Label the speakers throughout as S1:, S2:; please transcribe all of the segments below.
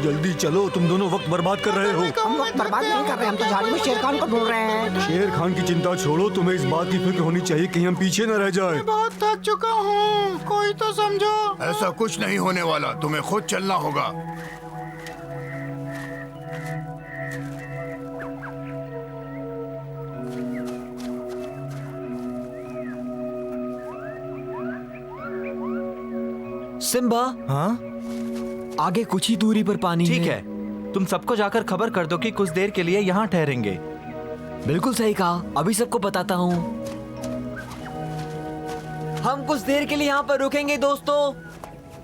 S1: जल्दी चलो, तुम दोनों वक्त बर्बाद कर रहे हो।
S2: हम वक्त बर्बाद नहीं कर रहे, हम तो झाड़ी में शेर खान को ढूंढ रहे हैं।
S1: शेर खान की चिंता छोड़ो, तुम्हें इस बात की फिक्र होनी चाहिए कहीं हम पीछे न रह जाए।
S3: बहुत थक चुका हूँ, कोई तो समझो।
S4: ऐसा कुछ नहीं होने वाला, तुम्हें खुद चलना होगा।
S5: सिम्बा,
S6: हाँ?
S5: आगे कुछ ही दूरी पर पानी
S6: ठीक है, तुम सबको जाकर खबर कर दो कि कुछ देर के लिए यहाँ ठहरेंगे।
S5: बिल्कुल सही कहा, अभी सबको बताता हूँ। हम कुछ देर के लिए यहाँ पर रुकेंगे दोस्तों।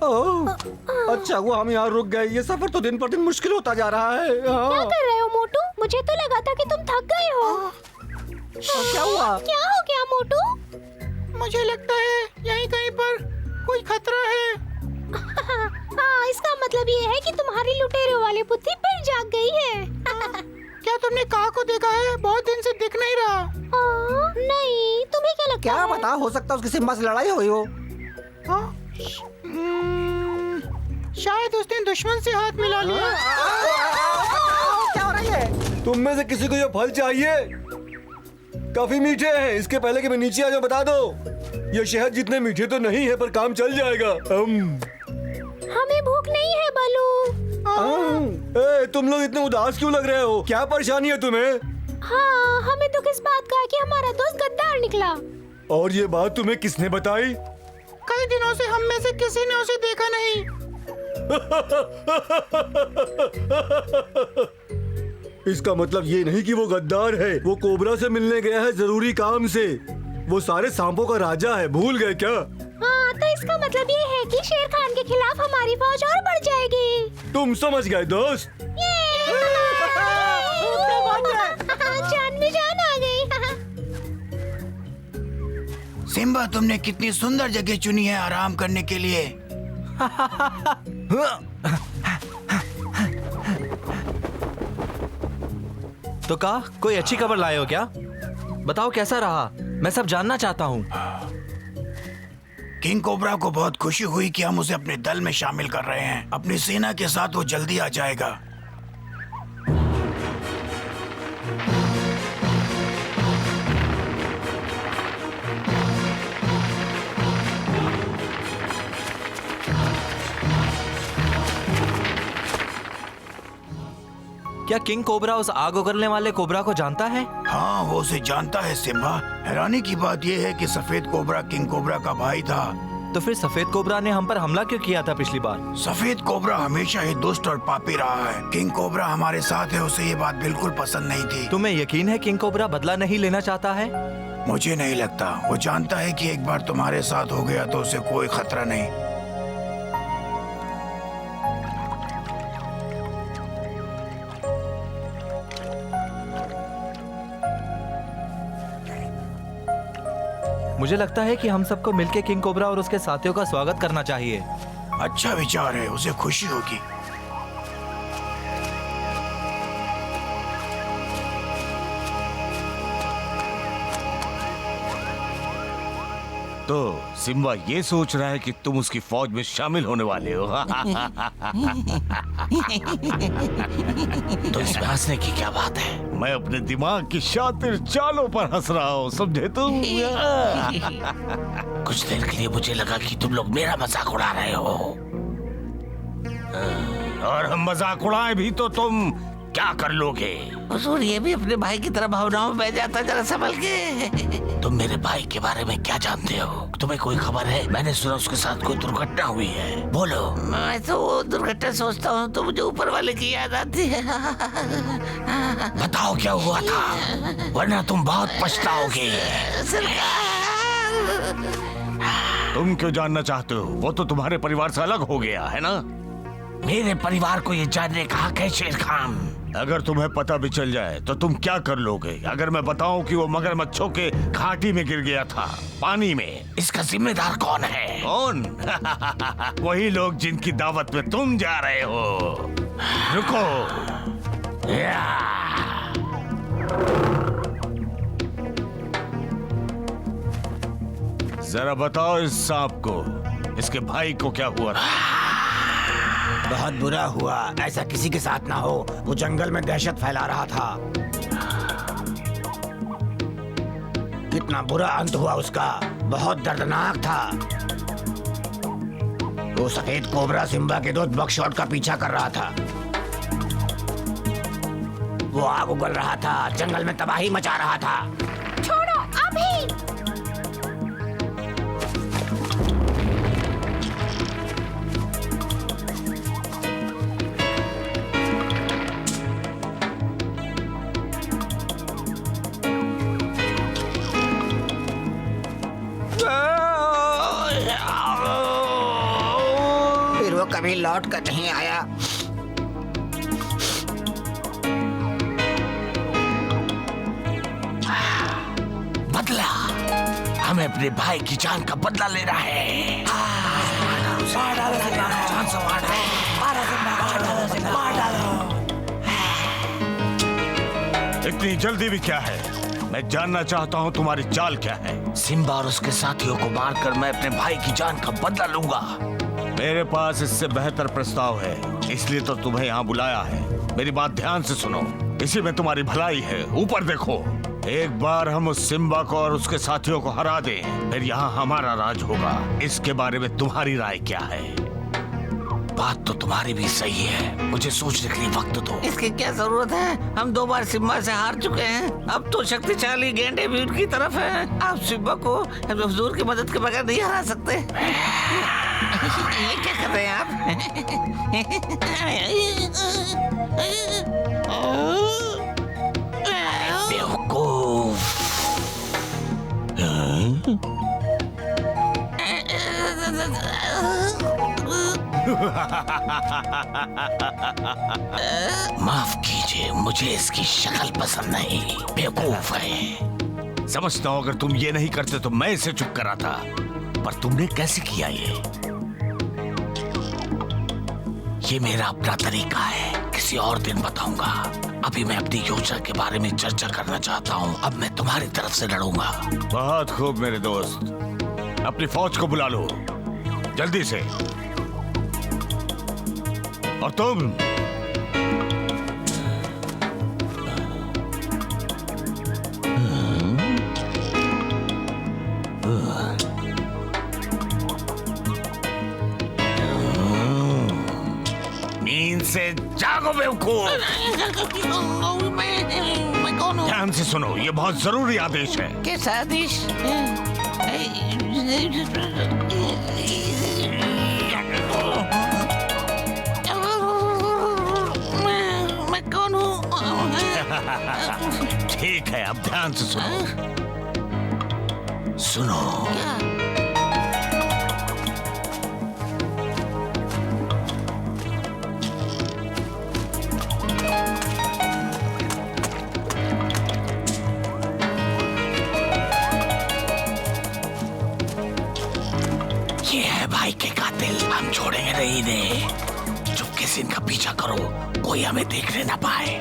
S1: ओह, अच्छा हुआ हम यहाँ रुक गए। ये सफर तो दिन पर दिन मुश्किल होता जा रहा है।
S7: क्या कर रहे हो मोटू? मुझे तो लगा था कि तुम थक गए हो।
S1: क्या हुआ?
S7: क्या हो गया मोटू?
S3: मुझे लगता है यहीं कहीं पर कोई खतरा है।
S7: हाँ, इसका मतलब ये है कि तुम्हारी लुटेरे वाली बुद्धि फिर जाग गई है।
S3: क्या तुमने काह को देखा है? बहुत दिन से दिख नहीं रहा।
S7: नहीं, तुम्हें क्या लगता
S2: क्या
S7: है?
S2: पता, हो सकता है उसकी सिम्बा से लड़ाई हुई हो।
S3: शायद उसने दुश्मन से हाथ मिला लिया।
S2: क्या हो रही है?
S1: तुम में से किसी को ये फल चाहिए? काफी मीठे हैं, इसके पहले कि मैं नीचे आ जाऊं बता दो। ये शहद जितने मीठे तो नहीं है पर काम चल जाएगा।
S7: हमें भूख नहीं है बालू।
S1: ए, तुम लोग इतने उदास क्यों लग रहे हो? क्या परेशानी है तुम्हें?
S7: हाँ, हमें दुख इस बात का है कि हमारा दोस्त गद्दार निकला।
S1: और ये बात तुम्हें किसने बताई?
S3: कई दिनों से हम में से किसी ने उसे देखा नहीं।
S1: इसका मतलब ये नहीं कि वो गद्दार है, वो कोबरा से मिलने गया है जरूरी काम से। वो सारे सांपों का राजा है, भूल गए क्या?
S7: हाँ, तो इसका मतलब ये है कि शेर खान के खिलाफ हमारी फौज और बढ़ जाएगी।
S1: तुम समझ गए दोस्त?
S7: जान में जान आ गई।
S4: सिम्बा, तुमने कितनी सुंदर जगह चुनी है आराम करने के लिए।
S6: तो का कोई अच्छी खबर लाए हो क्या? बताओ कैसा रहा, मैं सब जानना चाहता हूँ।
S4: किंग कोबरा को बहुत खुशी हुई कि हम उसे अपने दल में शामिल कर रहे हैं। अपनी सेना के साथ वो जल्दी आ जाएगा।
S6: क्या किंग कोबरा उस आग उगलने वाले कोबरा को जानता है?
S4: हाँ, वो उसे जानता है सिम्बा। हैरानी की बात यह है कि सफेद कोबरा किंग कोबरा का भाई था।
S6: तो फिर सफेद कोबरा ने हम पर हमला क्यों किया था पिछली बार?
S4: सफेद कोबरा हमेशा ही दुष्ट और पापी रहा है। किंग कोबरा हमारे साथ है, उसे ये बात बिल्कुल पसंद नहीं थी।
S6: तुम्हें यकीन है किंग कोबरा बदला नहीं लेना चाहता है?
S4: मुझे नहीं लगता। वो जानता है कि एक बार तुम्हारे साथ हो गया तो उसे कोई खतरा नहीं।
S6: मुझे लगता है कि हम सबको मिलकर किंग कोबरा और उसके साथियों का स्वागत करना चाहिए।
S4: अच्छा विचार है, उसे खुशी होगी।
S8: तो सिम्बा ये सोच रहा है कि तुम उसकी फौज में शामिल होने वाले हो।
S4: तो इसमें हंसने की क्या बात है?
S8: मैं अपने दिमाग की शातिर चालों पर हंस रहा हूँ, समझे तुम?
S4: कुछ देर के लिए मुझे लगा कि तुम लोग मेरा मजाक उड़ा रहे हो।
S8: और हम मजाक उड़ाए भी तो तुम क्या कर लोगे?
S4: हुजूर, ये भी अपने भाई की तरह भावनाओं में बह जाता, जरा संभल के। तुम मेरे भाई के बारे में क्या जानते हो? तुम्हें कोई खबर है? मैंने सुना उसके साथ कोई दुर्घटना हुई है। बोलो। मैं तो वो दुर्घटना सोचता हूँ तो मुझे ऊपर वाले की याद आती है। बताओ क्या हुआ था, वरना तुम बहुत पछताओगे।
S8: तुम क्यों जानना चाहते हो? वो तो तुम्हारे परिवार से अलग हो गया है ना?
S4: मेरे परिवार को ये जानने का हक है शेर खान।
S8: अगर तुम्हें पता भी चल जाए तो तुम क्या कर लोगे? अगर मैं बताऊं कि वो मगरमच्छों के घाटी में गिर गया था, पानी में,
S4: इसका जिम्मेदार कौन है?
S8: कौन? वही लोग जिनकी दावत में तुम जा रहे हो। रुको। जरा बताओ इस सांप को, इसके भाई को क्या हुआ था?
S2: बहुत बुरा हुआ, ऐसा किसी के साथ ना हो। वो जंगल में दहशत फैला रहा था। कितना बुरा अंत हुआ उसका, बहुत दर्दनाक था। वो सफेद कोबरा सिम्बा के दोस्त बकशॉट का पीछा कर रहा था। वो आग उगल रहा था, जंगल में तबाही मचा रहा था।
S7: छोड़ो अभी।
S2: फिर वो कभी लौट कर नहीं आया।
S4: बदला, हमें अपने भाई की जान का बदला लेना है। जान से मार डालो।
S8: इतनी जल्दी भी क्या है? मैं जानना चाहता हूँ तुम्हारी चाल क्या है।
S4: सिम्बा और उसके साथियों को मारकर मैं अपने भाई की जान का बदला लूंगा।
S8: मेरे पास इससे बेहतर प्रस्ताव है, इसलिए तो तुम्हें यहाँ बुलाया है। मेरी बात ध्यान से सुनो, इसी में तुम्हारी भलाई है। ऊपर देखो, एक बार हम उस सिम्बा को और उसके साथियों को हरा दें, फिर यहाँ हमारा राज होगा। इसके बारे में तुम्हारी राय क्या है?
S4: बात तो तुम्हारी भी सही है, मुझे सोचने के लिए वक्त दो। इसकी क्या जरूरत है? हम 2 बार सिम्बा से हार चुके हैं। अब तो शक्तिशाली गेंडे भी उनकी तरफ है। आप सिम्बा को हुजूर की मदद के बगैर नहीं हरा सकते। ये क्या कर रहे हैं आप? बेवकूफ। माफ कीजिए, मुझे इसकी शक्ल पसंद नहीं। बेवकूफ है।
S8: समझता हूँ अगर तुम ये नहीं करते तो मैं इसे चुप कराता, पर तुमने कैसे किया ये मेरा अपना तरीका है, किसी और दिन बताऊंगा। अभी मैं अपनी योजना के बारे में चर्चा करना चाहता हूँ। अब मैं तुम्हारी तरफ से लड़ूंगा। बहुत खूब मेरे दोस्त, अपनी फौज को बुला लो जल्दी से। और तुम नींद से जागो बेवकूफ।
S4: मैं कौन हूँ?
S8: ध्यान से सुनो, ये बहुत जरूरी आदेश है।
S4: कैसा आदेश? मैं कौन हूँ?
S8: ठीक है, अब ध्यान से सुनो।
S4: सुनो, ये है भाई के कातिल। हम छोड़ेंगे नहीं इन्हें। चुपके से इनका पीछा करो, कोई हमें देखने ना पाए।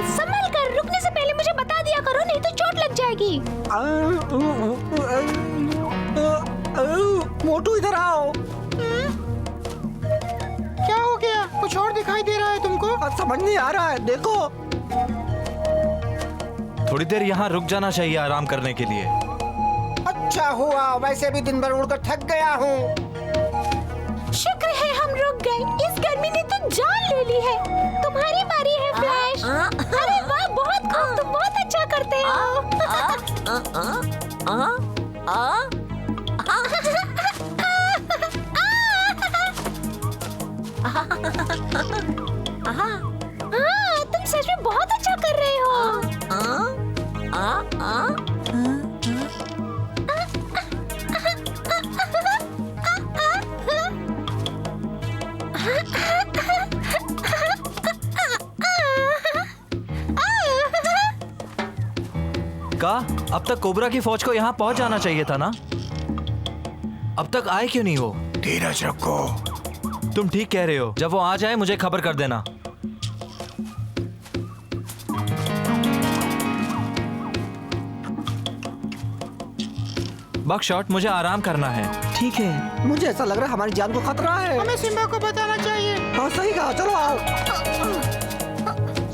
S7: संभल कर, रुकने से पहले मुझे बता दिया करो, नहीं तो चोट लग जाएगी।
S2: मोटू इधर आओ।
S3: क्या हो गया? कुछ और दिखाई दे रहा है तुमको?
S2: समझ नहीं आ रहा है, देखो।
S6: थोड़ी देर यहाँ रुक जाना चाहिए आराम करने के लिए।
S2: अच्छा हुआ, वैसे भी दिन भर उड़कर थक गया हूँ।
S7: शुक्र है हम रुक गए, इस गर्मी ने तो जान ले ली है। तुम्हारी बारी है फ्लैश। अरे वाह, बहुत खूब, तुम बहुत अच्छा करते हो। हाँ, तुम सच में बहुत अच्छा कर रहे हो।
S6: का अब तक कोबरा की फौज को यहाँ पहुंच जाना चाहिए था ना? अब तक आए क्यों नहीं वो?
S2: धीरज रखो।
S6: तुम ठीक कह रहे हो, जब वो आ जाए मुझे खबर कर देना। बकशॉट, मुझे आराम करना है।
S5: ठीक है।
S9: मुझे ऐसा लग रहा है हमारी जान को खतरा है।
S3: हमें सिम्बा को बताना चाहिए।
S9: हाँ सही कहा, चलो आओ।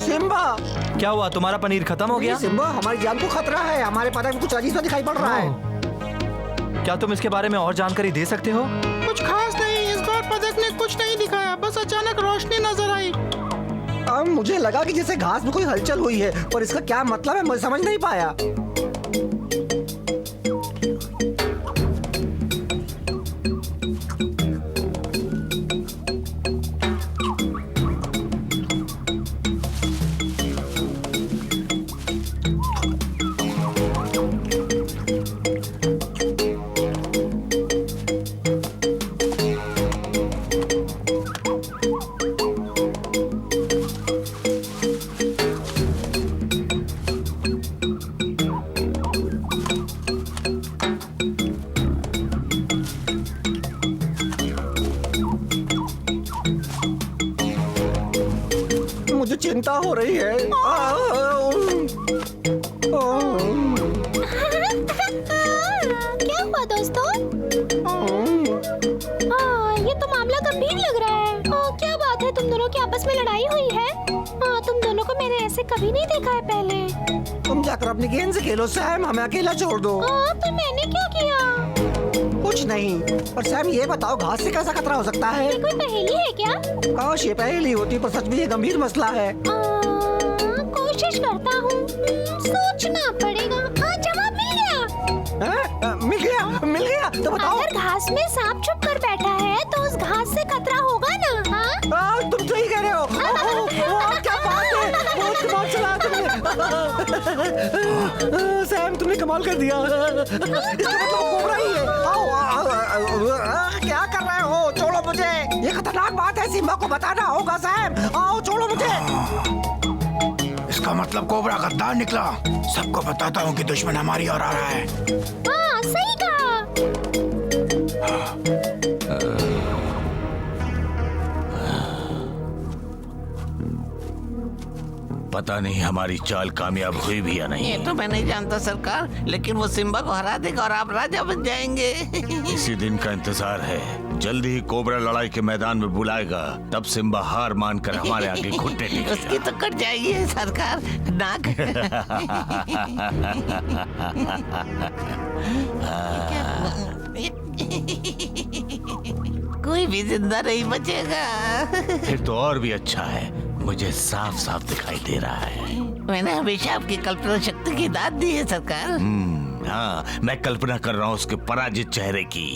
S9: सिम्बा,
S6: क्या हुआ, तुम्हारा पनीर खत्म हो गया?
S9: सिम्बा, हमारी जान को खतरा है। हमारे पता में कुछ अजीब सा दिखाई पड़ रहा है।
S6: क्या तुम इसके बारे में और जानकारी दे सकते हो?
S3: कुछ खास नहीं, इस बार पदक ने कुछ नहीं दिखाया, बस अचानक रोशनी नजर आई।
S9: मुझे लगा कि जैसे घास में कोई हलचल हुई है, पर इसका क्या मतलब है मुझे समझ नहीं पाया। मुझे चिंता हो रही है।
S7: क्या हुआ दोस्तों? ये तो मामला गंभीर लग रहा है। क्या बात है, तुम दोनों की आपस में लड़ाई हुई है? तुम दोनों को मैंने ऐसे कभी नहीं देखा है पहले।
S9: तुम जाकर अपनी गेंद से खेलो सैम, हमें अकेला छोड़ दो।
S7: तो मैंने क्या किया?
S9: कुछ नहीं, पर सैम ये बताओ घास से कैसा खतरा हो सकता है?
S7: ये कोई पहेली है क्या?
S9: काश ये पहेली होती, पर सच में ये गंभीर मसला है।
S7: कोशिश करता हूँ, सोचना पड़ेगा। जवाब मिल गया।
S9: मिल गया, मिल गया, तो बताओ।
S7: अगर घास में सांप छुप कर बैठा है तो उस घास से खतरा होगा ना?
S9: तुम सही कह रहे हो। क्या बात है, बहुत कमाल चला तुमने। सैम, तुमने कमाल कर दिया। इसका मतलब कोबरा ही है। क्या कर रहे हो? छोड़ो मुझे, ये खतरनाक बात है, सिम्बा को बताना होगा। सैम, आओ, छोड़ो मुझे।
S2: इसका मतलब कोबरा गद्दार निकला। सबको बताता हूँ कि दुश्मन हमारी ओर आ रहा है।
S7: सही कहा।
S8: पता नहीं हमारी चाल कामयाब हुई भी या नहीं।
S4: ये तो मैं नहीं जानता सरकार, लेकिन वो सिम्बा को हरा देगा और आप राजा बन जाएंगे।
S8: इसी दिन का इंतजार है। जल्दी ही कोबरा लड़ाई के मैदान में बुलाएगा, तब सिम्बा हार मानकर हमारे आगे घुटने टेकेगा।
S4: उसकी तो कट जाएगी सरकार नाक। कोई भी जिंदा नहीं बचेगा।
S8: फिर तो और भी अच्छा है, मुझे साफ साफ दिखाई दे रहा है।
S4: मैंने हमेशा आपकी कल्पना शक्ति की दाद दी है सरकार।
S8: हाँ, मैं कल्पना कर रहा हूँ उसके पराजित चेहरे की।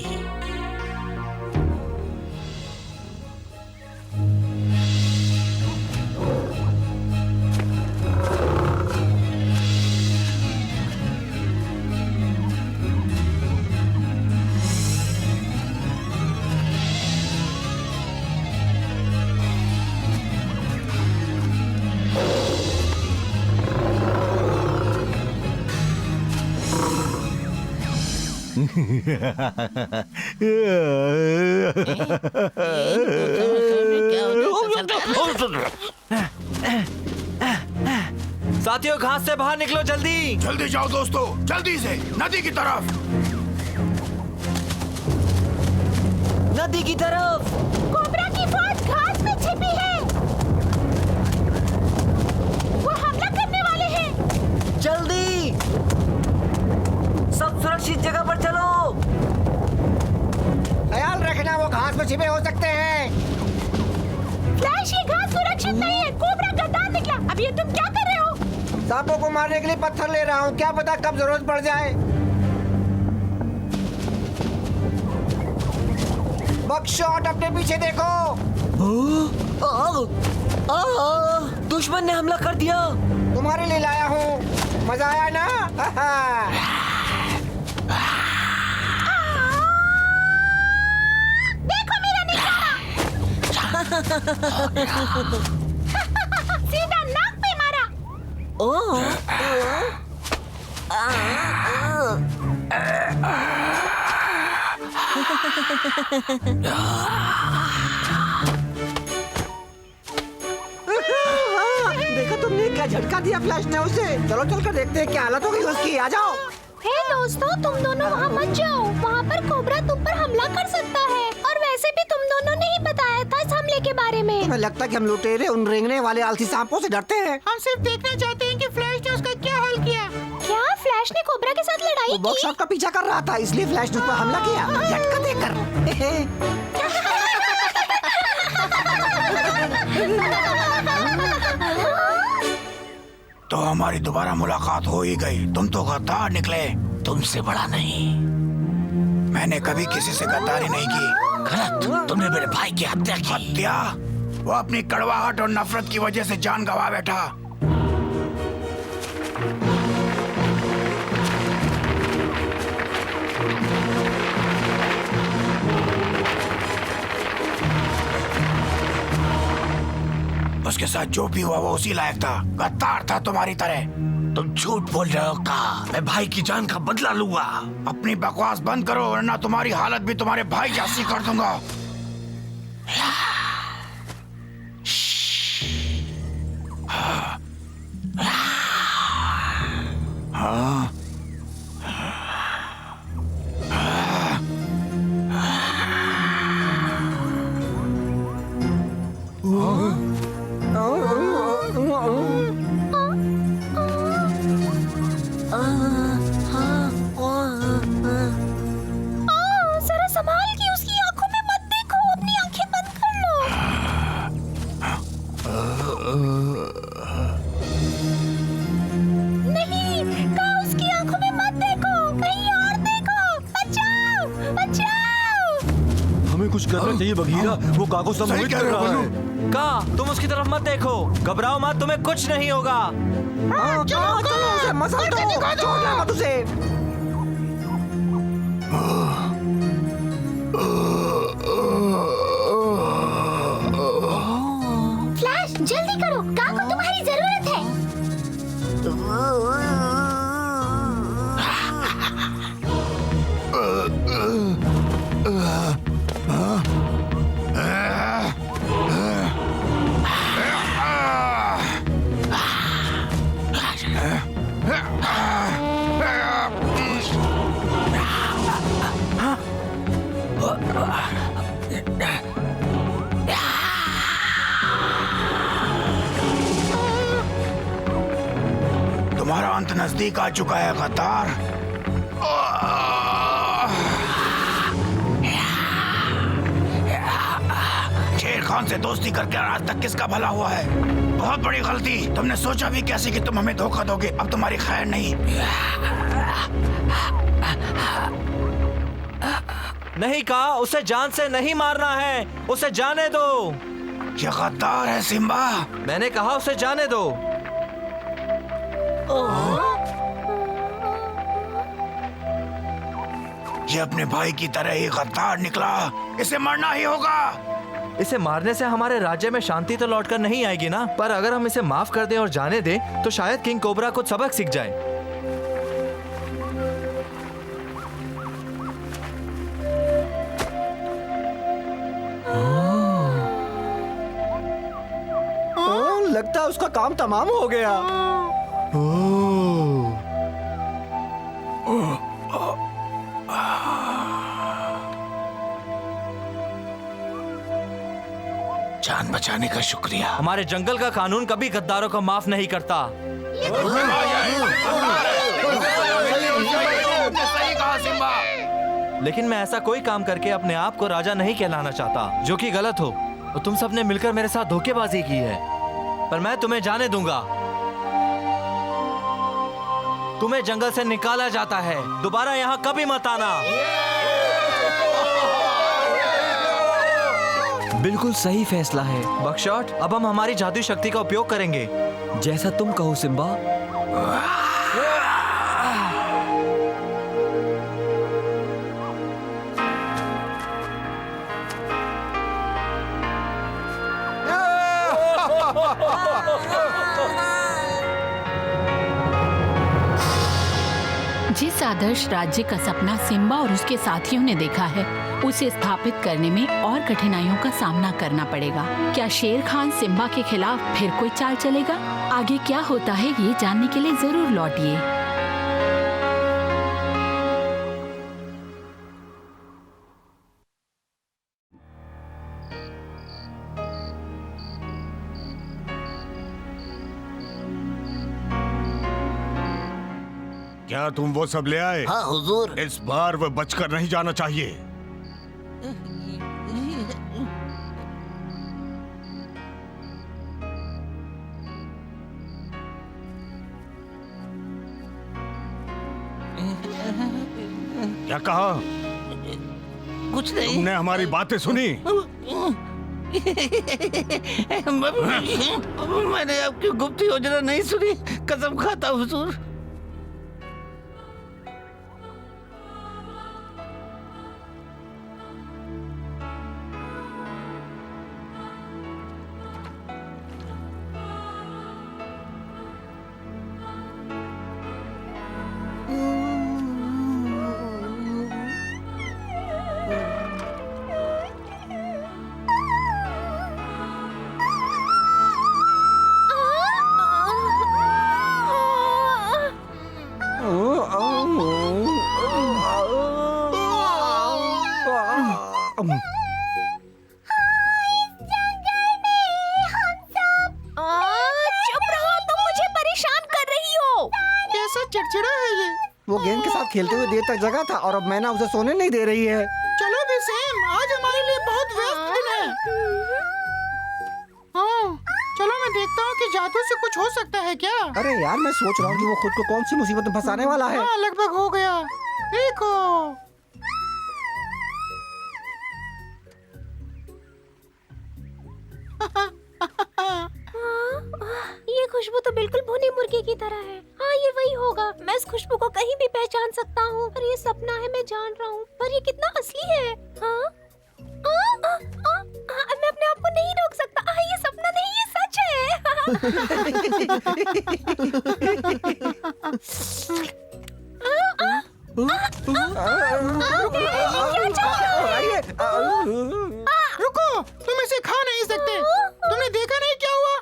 S6: साथियों, घास से बाहर निकलो, जल्दी।
S2: जल्दी जाओ दोस्तों, जल्दी से नदी की तरफ।
S5: नदी की तरफ।
S7: कोबरा की फौज घास में छिपी है। वो हमला करने वाले हैं।
S5: जल्दी, सब सुरक्षित जगह पर चलो।
S9: ख्याल रखना, वो घास में छिपे हो सकते हैं।
S7: फ्लैश, ये घास सुरक्षित नहीं है। कोबरा गद्दार निकला। अब ये तुम क्या कर रहे हो?
S9: सांपों को मारने के लिए पत्थर ले रहा हूँ, क्या पता कब जरूरत पड़ जाए। बकशॉट, अपने पीछे देखो।
S5: दुश्मन ने हमला कर दिया।
S9: तुम्हारे लिए लाया हूँ, मजा आया ना?
S7: देखो मेरा निशाना। सीधा नाक पे मारा।
S9: देखो तुमने क्या झटका दिया फ्लैश ने उसे। चलो चलकर देखते हैं क्या हालत हो गई उसकी। आ जाओ।
S7: हे दोस्तों, तुम दोनों वहाँ मत जाओ। वहाँ पर कोबरा तुम पर हमला कर सकता है, और वैसे भी तुम दोनों ने ही बताया था इस हमले के बारे में।
S9: तुम्हें लगता है कि हम लुटेरे उन रेंगने वाले आलसी सांपों से डरते हैं?
S3: हम सिर्फ देखना चाहते हैं कि फ्लैश ने उसका क्या हल किया।
S7: क्या फ्लैश ने कोबरा के साथ लड़ाई
S9: वो
S7: की?
S9: बॉक्स शॉट का पीछा कर रहा था, इसलिए फ्लैश ने उस पर हमला किया झटका देकर।
S2: तो हमारी दोबारा मुलाकात हो ही गई। तुम तो गद्दार निकले।
S4: तुमसे बड़ा नहीं।
S2: मैंने कभी किसी से गद्दारी नहीं की।
S4: गलत, तुमने मेरे भाई की हत्या की।
S2: हत्या? वो अपनी कड़वाहट और नफरत की वजह से जान गंवा बैठा। उसके साथ जो भी हुआ वो उसी लायक था। गद्दार था तुम्हारी तरह।
S4: तुम झूठ बोल रहे हो का? मैं भाई की जान का बदला लूंगा।
S2: अपनी बकवास बंद करो वरना तुम्हारी हालत भी तुम्हारे भाई जैसी कर दूंगा।
S7: जरा संभाल के उसकी आंखों में मत देखो, अपनी आंखें बंद कर लो। नहीं, का उसकी आंखों में मत देखो, कहीं और देखो। बचाओ, बचाओ।
S1: हमें कुछ करना चाहिए बघीरा, वो काको सम्मोहित कर रहा है।
S6: का तुम उसकी तरफ मत देखो, घबराओ मत, तुम्हें कुछ नहीं होगा।
S9: चलो चलो उसे मसल दो, छोड़ना मत उसे।
S7: फ्लैश, जल्दी करो, का को तुम्हारी जरूरत है।
S2: तुम्हारा अंत नजदीक आ चुका है गद्दार। शेर खान से दोस्ती करके आज तक किसका भला हुआ है? बहुत बड़ी गलती। तुमने सोचा भी कैसे कि तुम हमें धोखा दोगे? अब तुम्हारी खैर नहीं।
S6: नहीं कहा, उसे जान से नहीं मारना है, उसे जाने दो।
S2: ये गद्दार है सिम्बा।
S6: मैंने कहा उसे जाने दो।
S2: ये अपने भाई की तरह ही गद्दार निकला। इसे मरना ही होगा।
S6: इसे मारने से हमारे राज्य में शांति तो लौटकर नहीं आएगी ना, पर अगर हम इसे माफ कर दें और जाने दें तो शायद किंग कोबरा कुछ सबक सीख जाए।
S9: लगता है उसका काम तमाम हो गया।
S4: जान बचाने का शुक्रिया।
S6: हमारे जंगल का कानून कभी गद्दारों को माफ नहीं करता।
S2: सही कहा सिम्बा।
S6: लेकिन मैं ऐसा कोई काम करके अपने आप को राजा नहीं कहलाना चाहता जो कि गलत हो। तो तुम सबने मिलकर मेरे साथ धोखेबाजी की है, पर मैं तुम्हें जाने दूंगा। तुम्हें जंगल से निकाला जाता है, दोबारा यहाँ कभी मत आना। बिल्कुल सही फैसला है बकशॉट। अब हम हमारी जादुई शक्ति का उपयोग करेंगे। जैसा तुम कहो सिम्बा।
S10: जिस आदर्श राज्य का सपना सिम्बा और उसके साथियों ने देखा है, उसे स्थापित करने में और कठिनाइयों का सामना करना पड़ेगा। क्या शेर खान सिम्बा के खिलाफ फिर कोई चाल चलेगा? आगे क्या होता है ये जानने के लिए जरूर लौटिए।
S8: क्या तुम वो सब ले आए?
S4: हाँ हुजूर।
S8: इस बार वह बचकर नहीं जाना चाहिए। क्या कहा?
S4: कुछ नहीं।
S8: तुमने हमारी बातें सुनी?
S4: मैंने आपकी गुप्त योजना नहीं सुनी, कसम खाता हुजूर।
S3: चिड़चिड़ा है ये।
S9: वो गेंद के साथ खेलते हुए देर तक जगा था और अब मैना उसे सोने नहीं दे रही है।
S3: चलो भी सैम, आज हमारे लिए बहुत व्यस्त दिन है। हाँ, चलो मैं देखता हूँ कि जादू से कुछ हो सकता है क्या।
S9: अरे यार, मैं सोच रहा हूँ कि वो खुद को कौन सी मुसीबत में फंसाने वाला है।
S3: हाँ, लगभग हो गया। देखो
S7: ये खुशबू तो बिल्कुल भुनी मुर्गी की तरह है। हाँ, ये वही होगा। मैं इस खुशबू को कहीं भी पहचान सकता हूँ। पर ये सपना है, मैं जान रहा हूँ, पर ये कितना असली है। हाँ? मैं अपने आप को नहीं रोक सकता। ये सपना नहीं, ये सच
S3: रुको, तुम इसे खा नहीं सकते। तुमने देखा नहीं क्या हुआ?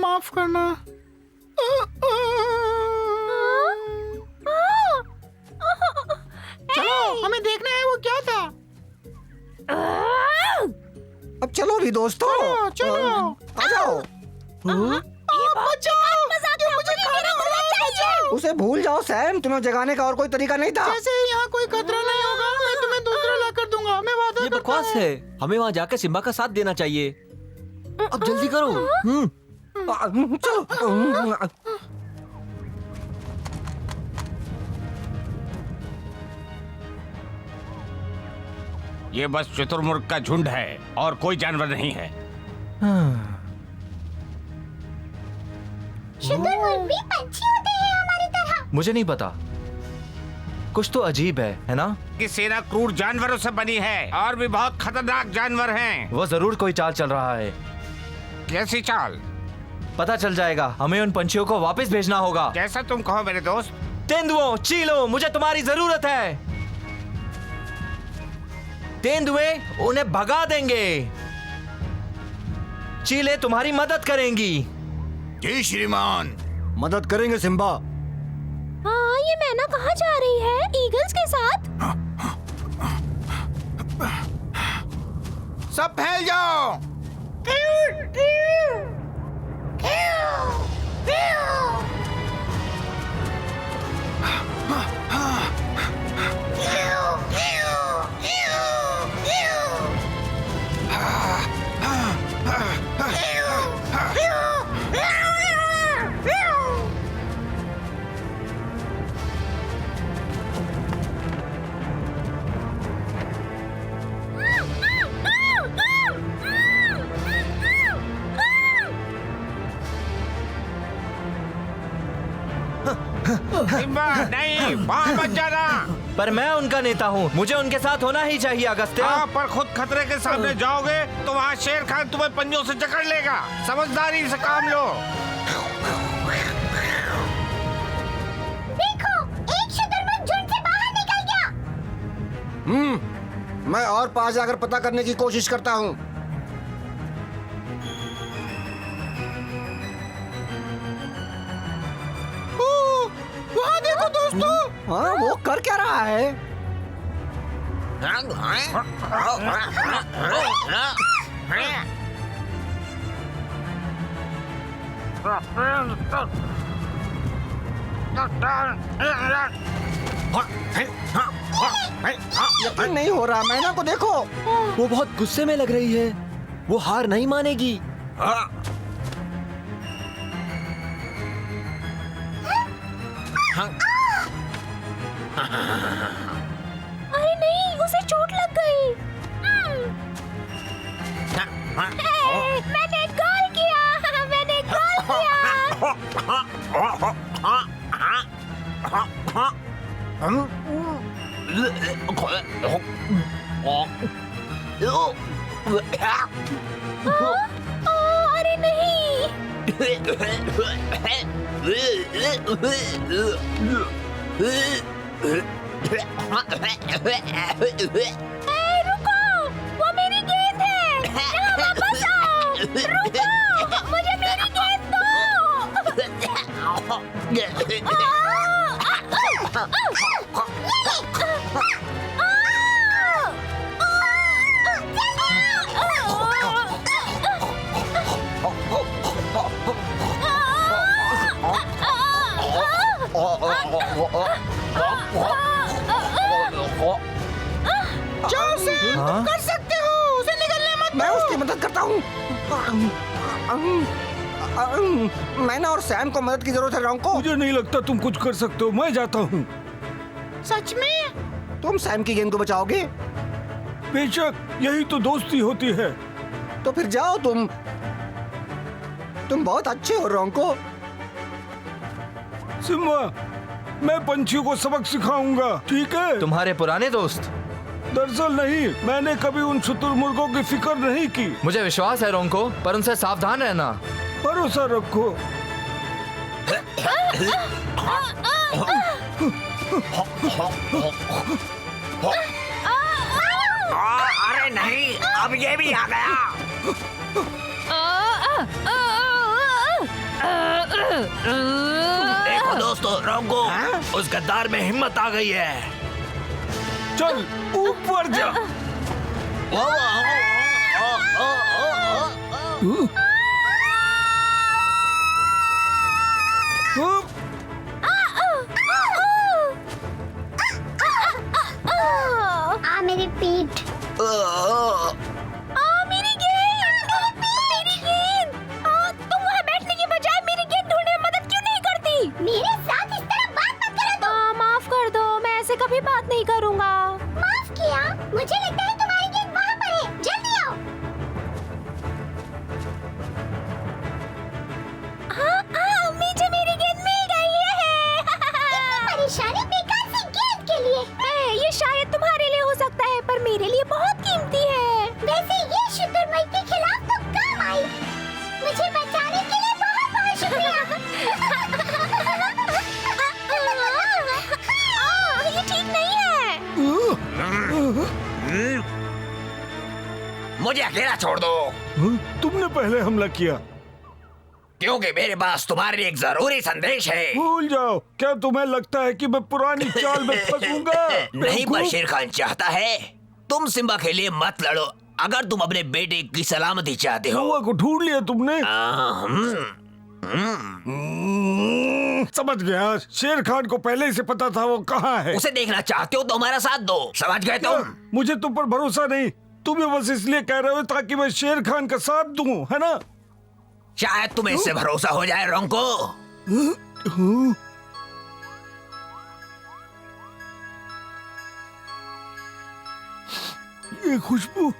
S3: माफ करना। चलो, हमें देखना है वो क्या था।
S9: अब चलो भी दोस्तों,
S3: चलो
S9: आ जाओ। उसे भूल जाओ सैम, तुम्हें जगाने का और कोई तरीका नहीं था।
S3: जैसे ही यहाँ कोई खतरा नहीं होगा, मैं तुम्हें दूसरा ला कर दूंगा। मैं वादा
S5: ये
S3: करता
S5: बकवास है। हमें वहाँ जाकर सिम्बा का साथ देना चाहिए। अब जल्दी करो।
S9: चलो।
S8: ये बस शुतुरमुर्ग का झुंड है और कोई जानवर नहीं है।
S7: शुतुरमुर्ग भी पंछी होते हैं हमारी तरह।
S6: मुझे नहीं पता, कुछ तो अजीब है ना?
S8: कि सेना क्रूर जानवरों से बनी है और भी बहुत खतरनाक जानवर हैं।
S6: वो जरूर कोई चाल चल रहा है।
S8: कैसी चाल?
S6: पता चल जाएगा। हमें उन पंछियों को वापस भेजना होगा।
S8: जैसा तुम कहो मेरे दोस्त।
S6: तेंदुओं, चीलों, मुझे तुम्हारी जरूरत है। तेंदुए उन्हें भगा देंगे, चीले तुम्हारी मदद करेंगी।
S2: जी श्रीमान।
S1: मदद करेंगे सिम्बा।
S7: हाँ, ये मैना कहाँ जा रही है? ईगल्स के साथ?
S2: सब फैल जाओ। सिम्बा नहीं, वहाँ मत जाना।
S6: पर मैं उनका नेता हूँ, मुझे उनके साथ होना ही चाहिए अगस्त्य।
S8: हाँ, पर खुद खतरे के सामने जाओगे तो वहाँ शेर खान तुम्हें पंजों से जकड़ लेगा। समझदारी से काम लो।
S7: देखो, एक शुतुरमुर्ग
S9: मैं और पास जाकर पता करने की कोशिश करता हूँ।
S3: वहाँ देखो दोस्तों।
S9: हाँ, वो कर क्या रहा है? यकीन नहीं हो रहा, मैना को देखो।
S5: वो बहुत गुस्से में लग रही है। वो हार नहीं मानेगी।
S7: अरे नहीं, उसे चोट लग गई। मैंने गोल किया, मैंने गोल किया। अरे नहीं। रुको, वो मेरी गेंद है। यहाँ वापस आओ। रुको, मुझे मेरी गेंद
S3: जाओ सैम, तुम कर सकते हो। उसे निकलने मत दो।
S9: मैं उसकी मदद करता हूँ। मैना और सैम को मदद की जरूरत है रोंको।
S1: मुझे नहीं लगता तुम कुछ कर सकते हो। मैं जाता हूँ।
S3: सच में?
S9: तुम सैम की गेंद को बचाओगे?
S1: बेशक, यही तो दोस्ती होती है।
S9: तो फिर जाओ तुम बहुत अच्छे हो रोंको।
S1: सिम्बा, मैं पंछियों को सबक सिखाऊंगा, ठीक है?
S6: तुम्हारे पुराने दोस्त?
S1: दरअसल नहीं, मैंने कभी उन शुतुरमुर्गों की फिक्र नहीं की।
S6: मुझे विश्वास है रोंको, पर उनसे सावधान रहना।
S1: भरोसा रखो।
S4: अरे नहीं, अब ये भी आ गया। देखो दोस्तों, रोंको, उस गद्दार में हिम्मत आ गई है।
S1: चल ऊपर जा।
S7: मेरी पीठ। मेरी गेंद, मेरी गेंद। तुम वहाँ बैठने की बजाय मेरी गेंद ढूंढने में मदद क्यों नहीं करती? मेरे साथ इस तरह बात मत करो तुम। माफ कर दो, मैं ऐसे कभी बात नहीं करूँगा। माफ किया? मुझे लगता है तुम्हारी गेंद वहाँ पर है। जल्दी आओ। हाँ, मुझे मेरी गेंद मिल गई है। परेशानी बेकार सी गेंद के लिए। ये शायद तुम्हारे लिए हो सकता है, पर मेरे लिए बहुत कीमती है। वैसे ये शुतुरमुर्ग के खिलाफ तो काम आई। मुझे बचाने के लिए बहुत बहुत शुक्रिया। ये ठीक नहीं है।
S4: मुझे अकेला छोड़ दो।
S1: तुमने पहले हमला किया।
S4: क्योंकि मेरे पास तुम्हारे लिए एक जरूरी संदेश है।
S1: भूल जाओ। क्या तुम्हें लगता है कि मैं पुरानी चाल में फंसूंगा?
S4: नहीं, पर शेर खान चाहता है तुम सिम्बा के लिए मत लड़ो। अगर तुम अपने बेटे की सलामती चाहते हो।
S1: कौवा को ढूंढ लिया तुमने? समझ गया। शेर खान को पहले से पता था वो कहाँ है।
S4: उसे देखना चाहते हो तो हमारा साथ दो। समझ गए तुम?
S1: मुझे तुम पर भरोसा नहीं। तुम ये बस इसलिए कह रहे हो ताकि मैं शेर खान का साथ दूं, है ना?
S4: शायद तुम्हें इससे भरोसा हो जाए रोंको।
S1: ये खुशबू।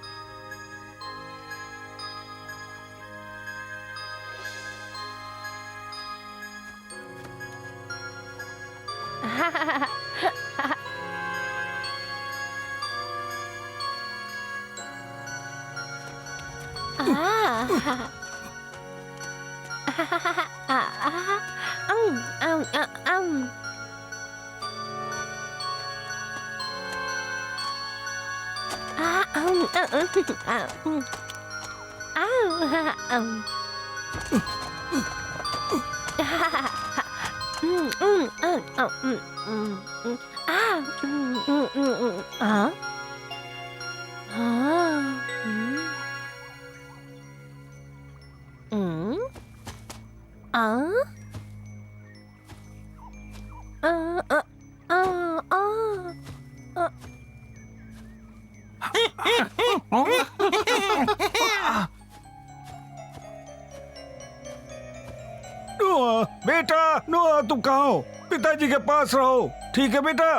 S8: नोआ, बेटा नोआ, तुम कहाँ हो? पिताजी के पास रहो, ठीक है बेटा?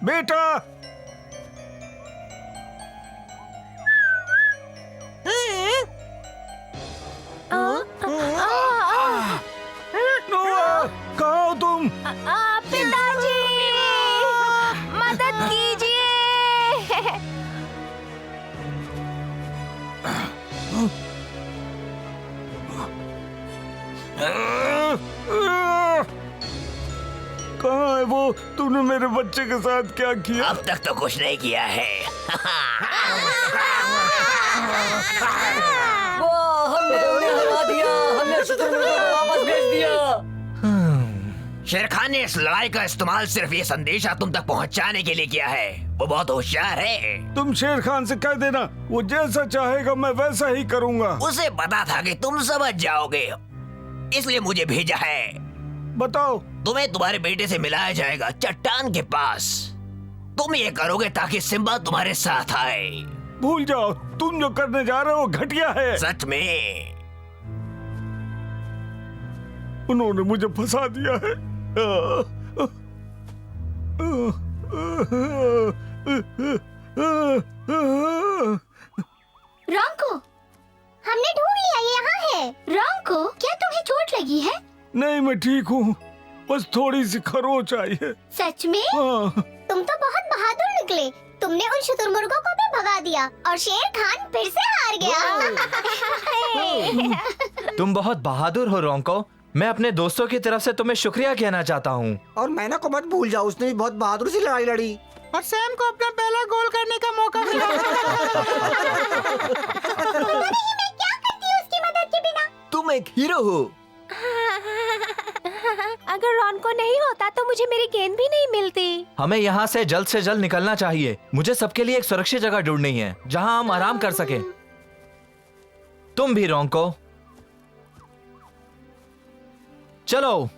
S8: बेटा नोआ, कहाँ हो तुम?
S7: पिताजी, मदद कीजिए।
S8: कहाँ है वो? तूने मेरे बच्चे के साथ क्या किया?
S4: अब तक तो कुछ नहीं किया है।
S9: वो हमने उन्हें हरा दिया, हमने शुतुरमुर्ग को वापस भेज दिया।
S4: शेर खान ने इस लड़ाई का इस्तेमाल सिर्फ ये संदेशा तुम तक पहुंचाने के लिए किया है। वो बहुत होशियार है।
S8: तुम शेर खान से कह देना, वो जैसा चाहेगा मैं वैसा ही करूँगा।
S4: उसे पता था कि तुम समझ जाओगे, इसलिए मुझे भेजा है।
S8: बताओ।
S4: तुम्हें तुम्हारे बेटे से मिलाया जाएगा चट्टान के पास। तुम ये करोगे ताकि सिम्बा तुम्हारे साथ आए।
S8: भूल जाओ, तुम जो करने जा रहे हो घटिया है।
S4: सच में
S8: उन्होंने मुझे फंसा दिया है।
S7: रॉन्को, हमने ढूंढ लिया, ये यहाँ है। रॉन्को, क्या तुम्हें चोट लगी है?
S8: नहीं, मैं ठीक हूँ, बस थोड़ी सी खरोच आई है।
S7: सच में?
S8: हाँ।
S7: तुम तो बहुत बहादुर निकले। तुमने उन शुतुरमुर्गों को भी भगा दिया और शेर खान फिर से हार गया।
S6: तुम बहुत बहादुर हो रोंको। मैं अपने दोस्तों की तरफ से तुम्हें शुक्रिया कहना चाहता हूँ।
S9: और मैना को मत भूल जाओ, उसने भी बहुत बहादुर सी लड़ाई लड़ी।
S3: और सैम को अपना पहला गोल करने का मौका मिला।
S7: मैं क्या करती हूँ उसकी मदद के बिना?
S5: तुम एक हीरो हो।
S7: अगर रॉन्को नहीं होता तो मुझे मेरी गेंद भी नहीं मिलती।
S6: हमें यहाँ से जल्द निकलना चाहिए। मुझे सबके लिए एक सुरक्षित जगह ढूंढनी है जहाँ हम आराम कर सकें। तुम भी रोंको, चलो।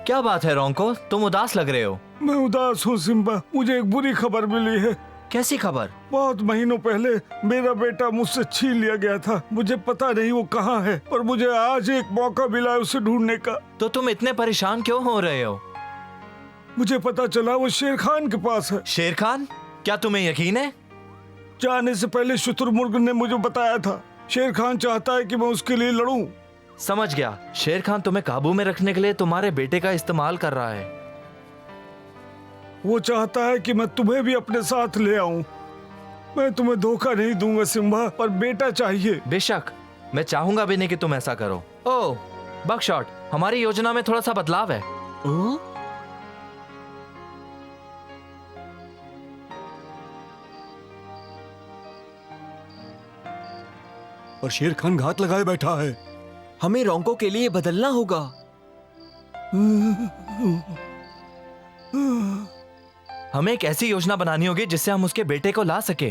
S6: क्या बात है रोंको, तुम उदास लग रहे हो।
S8: मैं उदास हूँ सिम्बा, मुझे एक बुरी खबर मिली है।
S6: कैसी खबर?
S8: बहुत महीनों पहले मेरा बेटा मुझसे छीन लिया गया था। मुझे पता नहीं वो कहाँ है, पर मुझे आज एक मौका मिला है उसे ढूंढने का।
S6: तो तुम इतने परेशान क्यों हो रहे हो?
S8: मुझे पता चला वो शेर खान के पास है।
S6: शेर खान? क्या तुम्हें यकीन है?
S8: जाने से पहले शुतुरमुर्ग ने मुझे बताया था। शेर खान चाहता है कि मैं उसके लिए लड़ूं।
S6: समझ गया। शेर खान तुम्हें काबू में रखने के लिए तुम्हारे बेटे का इस्तेमाल कर रहा है।
S8: वो चाहता है कि मैं तुम्हें भी अपने साथ ले आऊं। मैं तुम्हें धोखा नहीं दूंगा सिम्बा, पर बेटा चाहिए।
S6: बेशक, मैं चाहूंगा भी नहीं कि तुम ऐसा करो। ओह बकशॉट, हमारी योजना में थोड़ा सा बदलाव है।
S1: और शेर खान घात लगाए बैठा है।
S5: हमें रोंको के लिए बदलना होगा।
S6: हमें एक ऐसी योजना बनानी होगी जिससे हम उसके बेटे को ला सके।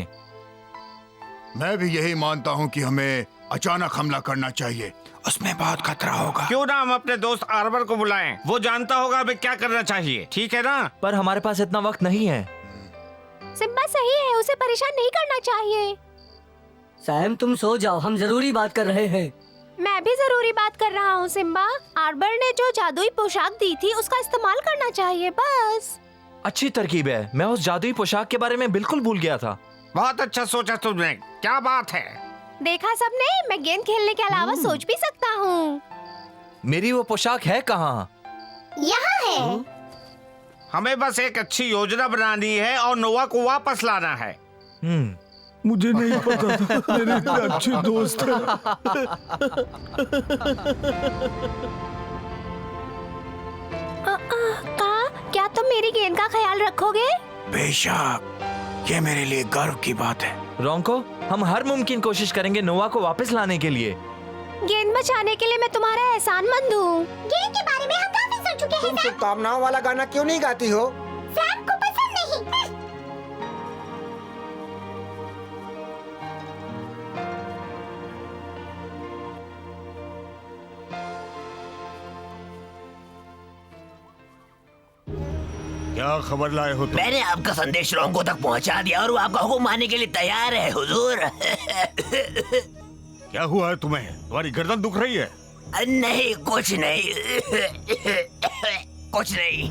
S2: मैं भी यही मानता हूँ कि हमें अचानक हमला करना चाहिए। उसमें बहुत खतरा होगा।
S8: क्यों ना हम अपने दोस्त आर्बर को बुलाएं। वो जानता होगा हमें क्या करना चाहिए, ठीक है ना?
S6: पर हमारे पास इतना वक्त नहीं है।
S7: सिम्बा सही है, उसे परेशान नहीं करना चाहिए।
S9: सैम तुम सो जाओ, हम जरूरी बात कर रहे हैं।
S7: मैं भी जरूरी बात कर रहा हूँ सिम्बा। आर्बर ने जो जादुई पोशाक दी थी उसका इस्तेमाल करना चाहिए, बस।
S6: अच्छी तरकीब है। मैं उस जादुई पोशाक के बारे में बिल्कुल भूल गया था।
S8: बहुत अच्छा सोचा तुमने। क्या बात है?
S7: देखा सबने, मैं गेंद खेलने के अलावा सोच भी सकता हूँ।
S6: मेरी वो पोशाक है कहाँ?
S7: यहाँ है।
S8: हमें बस एक अच्छी योजना बनानी है और नोआ को वापस लाना है। मुझे नहीं पता था मेरे इतने अच्छे दोस्त हैं।
S7: क्या तुम मेरी गेंद का ख्याल रखोगे?
S2: बेशक ये मेरे लिए गर्व की बात है।
S6: रोंको, हम हर मुमकिन कोशिश करेंगे नोआ को वापस लाने के लिए।
S7: गेंद बचाने के लिए मैं तुम्हारा एहसानमंद हूँ। गेंद के बारे में हम काफी सोच चुके हैं।
S9: तुम शुभकामनाओं वाला गाना क्यों नहीं गाती हो?
S7: सैम को पसंद नहीं।
S8: क्या खबर लाए हो तुम?
S4: मैंने आपका संदेश रोंको तक पहुंचा दिया और वो आपका हुक्म मानने के लिए तैयार है हुजूर।
S8: क्या हुआ है तुम्हें? तुम्हारी गर्दन दुख रही है?
S4: नहीं, कुछ नहीं। कुछ नहीं।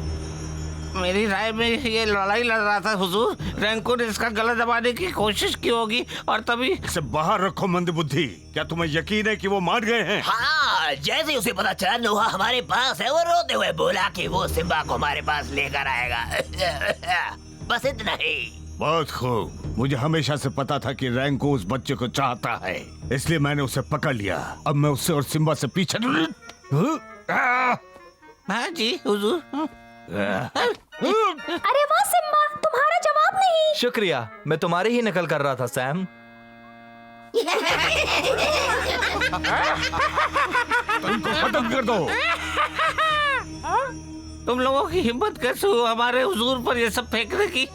S5: मेरी राय में ये लड़ाई लड़ रहा था हुजूर। रैंको ने इसका गला दबाने की कोशिश की होगी और तभी।
S8: इसे बाहर रखो मंदबुद्धि। क्या तुम्हें यकीन है कि वो मान गए हैं?
S4: हाँ, जैसे उसे पता चला नोहा हमारे पास है, वो रोते हुए बोला कि वो सिम्बा को हमारे पास लेकर आएगा। बस इतना ही।
S8: बहुत खूब। मुझे हमेशा से पता था कि रैंको उस बच्चे को चाहता है, इसलिए मैंने उसे पकड़ लिया। अब मैं उससे और सिम्बा से पीछे।
S5: हाँ जी हुजूर।
S7: अरे वाह सिम्बा, तुम्हारा जवाब नहीं।
S6: शुक्रिया, मैं तुम्हारी ही नकल कर रहा था सैम।
S8: उनको खत्म कर दो।
S5: तुम लोगों की हिम्मत कैसे हुई हमारे हुजूर पर ये सब फेंकने की?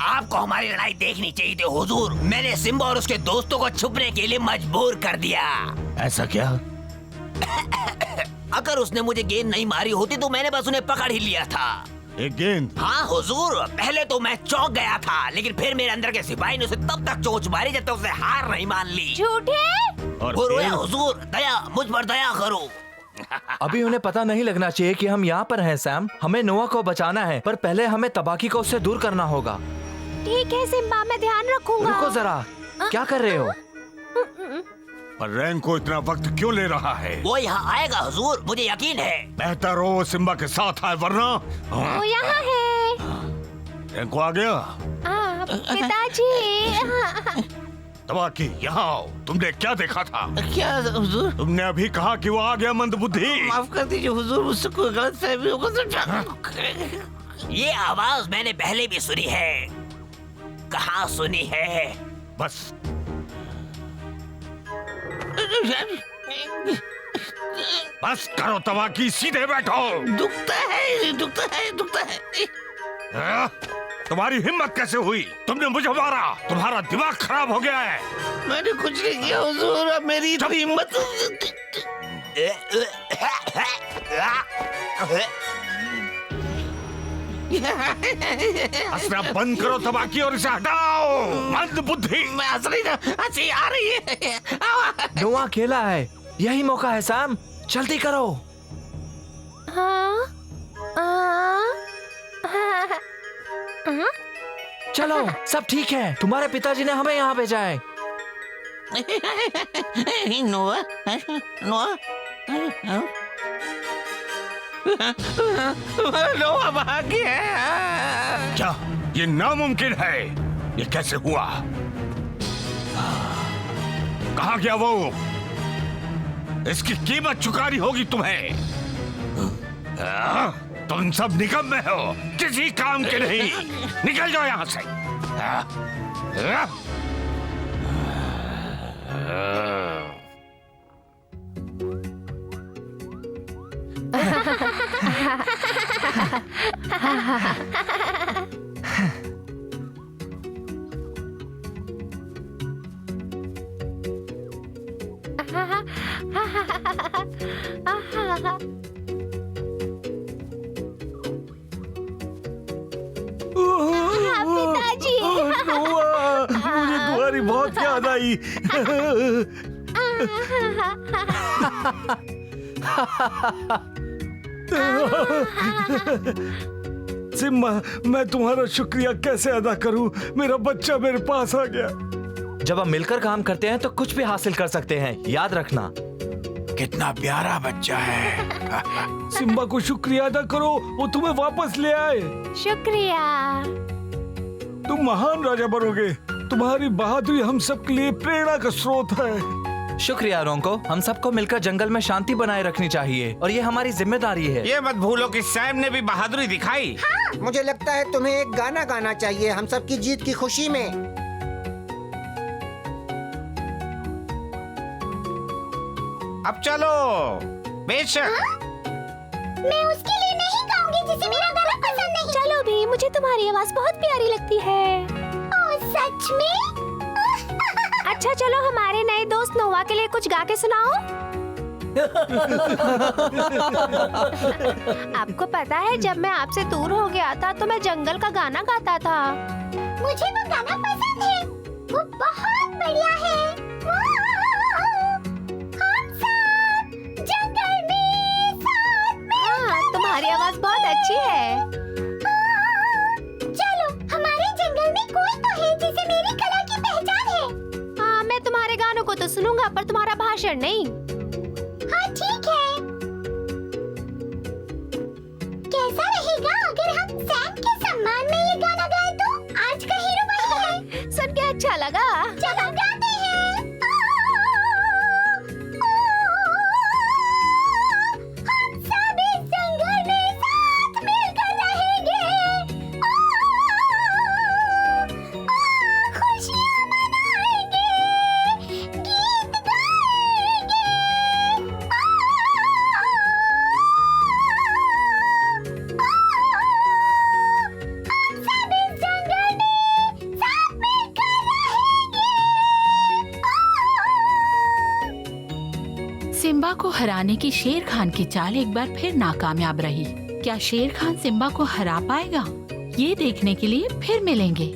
S4: आपको हमारी लड़ाई देखनी चाहिए थी हुजूर। मैंने सिम्बा और उसके दोस्तों को छुपने के लिए मजबूर कर दिया।
S8: ऐसा क्या?
S4: अगर उसने मुझे गेंद नहीं मारी होती तो मैंने बस उन्हें पकड़ ही लिया था।
S8: एक गेंद?
S4: हाँ हुजूर, पहले तो मैं चौंक गया था, लेकिन फिर मेरे अंदर के सिपाही ने उसे तब तक चोंच मारी जब तक उसने हार नहीं मान ली।
S7: झूठे।
S8: और
S4: वो रोया
S8: फिर?
S4: हुजूर, दया, मुझ पर दया करो।
S6: अभी उन्हें पता नहीं लगना चाहिए कि हम यहाँ पर हैं सैम। हमें नोआ को बचाना है, पर पहले हमें तबाकी को उससे दूर करना होगा।
S7: ठीक है सिम्बा, मैं ध्यान रखूंगा।
S6: रुको जरा, क्या कर रहे हो?
S8: पर रैंको इतना वक्त क्यों ले रहा है?
S4: वो यहाँ आएगा हुजूर, मुझे यकीन है।
S8: बेहतर हो वो सिम्बा के साथ आए, वरना।
S7: वो यहाँ है।
S8: रैंको आ गया?
S7: पिताजी।
S8: तबाकी, यहाँ आओ। तुमने क्या देखा था?
S5: क्या हुजूर?
S8: तुमने अभी कहा कि वो आ गया मंदबुद्धि।
S5: माफ कर दीजिए हुजूर, मुझसे कोई गलत फहमी होगा तो।
S4: ये आवाज मैंने पहले भी सुनी है। कहाँ सुनी है?
S8: बस बस करो तबाकी, सीधे बैठो।
S5: दुखता है, दुखता है, दुखता है।
S8: हाँ? तुम्हारी हिम्मत कैसे हुई? तुमने मुझे मारा। तुम्हारा दिमाग खराब हो गया है।
S5: मैंने कुछ नहीं किया हुजूर, अब मेरी इतनी हिम्मत।
S8: हंसना बंद करो तबाकी और इसे हटाओ। मंदबुद्धि।
S5: मैं हंस रही था, हंसी आ रही है।
S6: नोआ अकेला है, यही मौका है सैम, जल्दी करो।
S7: हाँ?
S6: चलो, सब ठीक है। तुम्हारे पिताजी ने हमें यहाँ भेजा है।
S5: नोआ, नोआ, नोआ भाग गया।
S8: क्या ये नामुमकिन है? ये कैसे हुआ? कहाँ गया वो? इसकी कीमत चुकानी होगी तुम्हें। तुम सब निकम्मे हो, किसी काम के नहीं। निकल जाओ यहाँ से।
S7: पिताजी।
S1: मुझे तुम्हारी बहुत याद आई। सिम्बा, मैं तुम्हारा शुक्रिया कैसे अदा करूं? मेरा बच्चा मेरे पास आ गया।
S6: जब हम मिलकर काम करते हैं तो कुछ भी हासिल कर सकते हैं, याद रखना।
S2: कितना प्यारा बच्चा है।
S1: सिम्बा को शुक्रिया अदा करो, वो तुम्हें वापस ले आए।
S7: शुक्रिया।
S1: तुम महान राजा बनोगे। तुम्हारी बहादुरी हम सबके लिए प्रेरणा का स्रोत है।
S6: शुक्रिया रोंको। हम सबको मिलकर जंगल में शांति बनाए रखनी चाहिए और ये हमारी जिम्मेदारी है।
S5: ये मत भूलो कि सैम ने भी बहादुरी दिखाई।
S9: मुझे लगता है तुम्हें एक गाना गाना चाहिए हम सबकी जीत की खुशी में।
S5: अब चलो। बेशक।
S7: मैं उसके लिए नहीं गाऊंगी जिसे मेरा गाना पसंद नहीं। चलो भी, मुझे तुम्हारी आवाज बहुत प्यारी लगती है। ओह सच में? अच्छा चलो, हमारे नए दोस्त नोवा के लिए कुछ गा के सुनाओ। आपको पता है जब मैं आपसे दूर हो गया था तो मैं जंगल का गाना गाता था। मुझे वो गाना पसंद है, वो बहुत बढ़िया है। हम सब जंगल में साथ में। हाँ, तुम्हारी आवाज बहुत अच्छी है। चलो, हमारे जंगल में कोई तो है जिसे मेरी कला की पहचान है। हाँ, मैं तुम्हारे गानों को तो सुनूंगा पर तुम्हारा भाषण नहीं। हाँ ठीक है। कैसा रहेगा अगर हम सैम के सम्मान में ये गाना गाएं तो? आज का हीरो वही है। सुन के अच्छा लगा। चलो गाते हैं। हम सब इस जंगल में साथ मिलकर रहेंगे। खुशियाँ मनाएंगे, गीत गाएंगे। हम सब इस जंगल में साथ मिलकर रहेंगे।
S10: सिम्बा को हराने की शेर खान की चाल एक बार फिर नाकामयाब रही। क्या शेर खान सिम्बा को हरा पाएगा? ये देखने के लिए फिर मिलेंगे।